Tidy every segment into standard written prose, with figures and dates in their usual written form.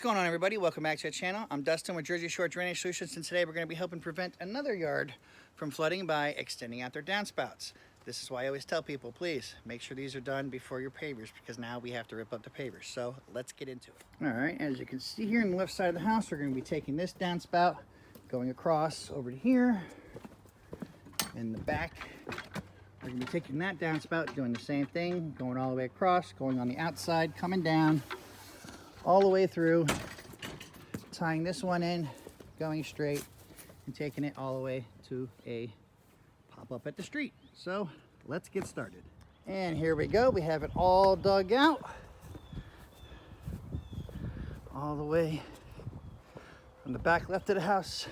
What's going on, everybody? Welcome back to the channel. I'm Dustin with Jersey Shore Drainage Solutions, and today we're going to be helping prevent another yard from flooding by extending out their downspouts. This is why I always tell people, please make sure these are done before your pavers, because now we have to rip up the pavers. So let's get into it. All right, as you can see here on the left side of the house, we're going to be taking this downspout, going across over to here. In the back, we're going to be taking that downspout, doing the same thing, going all the way across, going on the outside, coming down all the way through, tying this one in, going straight, and taking it all the way to a pop-up at the street. So let's get started. And here we go. We have it all dug out, all the way from the back left of the house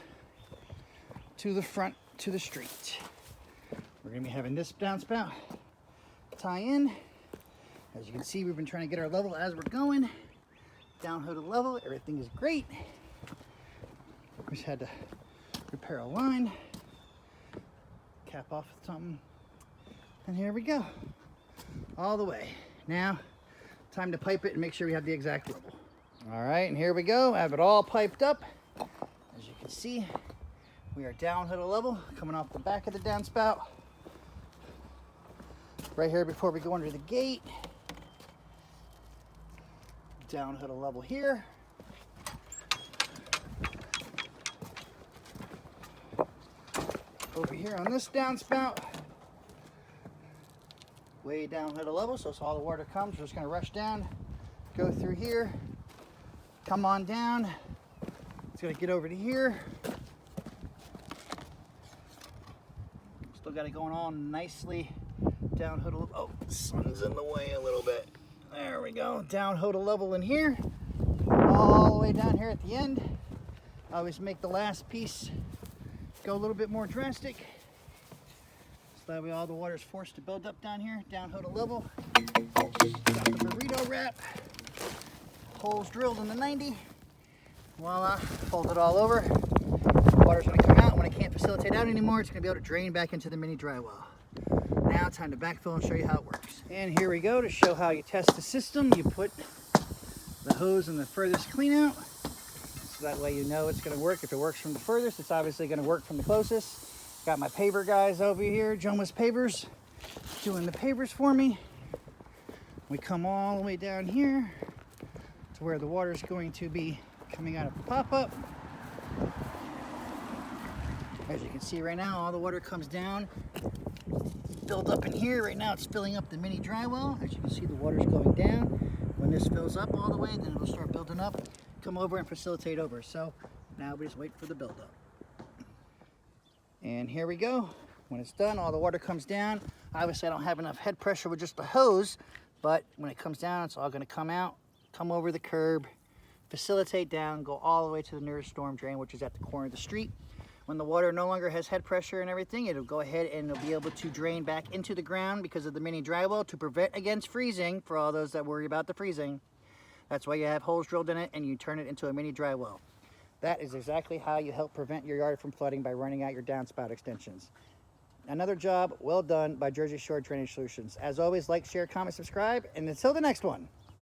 to the front to the street. We're going to be having this downspout tie in. As you can see, we've been trying to get our level as we're going. Down to the level, everything is great. Just had to repair a line, cap off with something, and here we go, all the way. Now, time to pipe it and make sure we have the exact level. All right, and here we go. I have it all piped up. As you can see, we are down to the level, coming off the back of the downspout. Right here before we go under the gate. Down to the level here. Over here on this downspout. Way down to the level, so all the water comes. We're just going to rush down, go through here, come on down. It's going to get over to here. Still got it going on nicely down to the level. Oh, the sun's in the way a little bit. There we go, down to the level in here, all the way down here at the end. I always make the last piece go a little bit more drastic, so that way all the water is forced to build up down here, down to the level. Got the burrito wrap, holes drilled in the 90. Voila, fold it all over. Water's gonna come out. When it can't facilitate out anymore, it's gonna be able to drain back into the mini dry well. Now time to backfill and show you how it works. And here we go to show how you test the system. You put the hose in the furthest clean out, so that way you know it's going to work. If it works from the furthest, it's obviously going to work from the closest. Got my paver guys over here, Jomas Pavers, doing the pavers for me. We come all the way down here to where the water is going to be coming out of the pop-up. As you can see right now, all the water comes down, build up in here. Right now it's filling up the mini dry well. As you can see, the water's going down. When this fills up all the way, then it'll start building up, come over and facilitate over. So now we just wait for the buildup. And here we go. When it's done, all the water comes down. Obviously I don't have enough head pressure with just the hose, but when it comes down, it's all gonna come out, come over the curb, facilitate down, go all the way to the nearest storm drain, which is at the corner of the street. When the water no longer has head pressure and everything, it'll go ahead and it'll be able to drain back into the ground because of the mini dry well to prevent against freezing, for all those that worry about the freezing. That's why you have holes drilled in it and you turn it into a mini dry well. That is exactly how you help prevent your yard from flooding, by running out your downspout extensions. Another job well done by Jersey Shore Drainage Solutions. As always, like, share, comment, subscribe, and until the next one.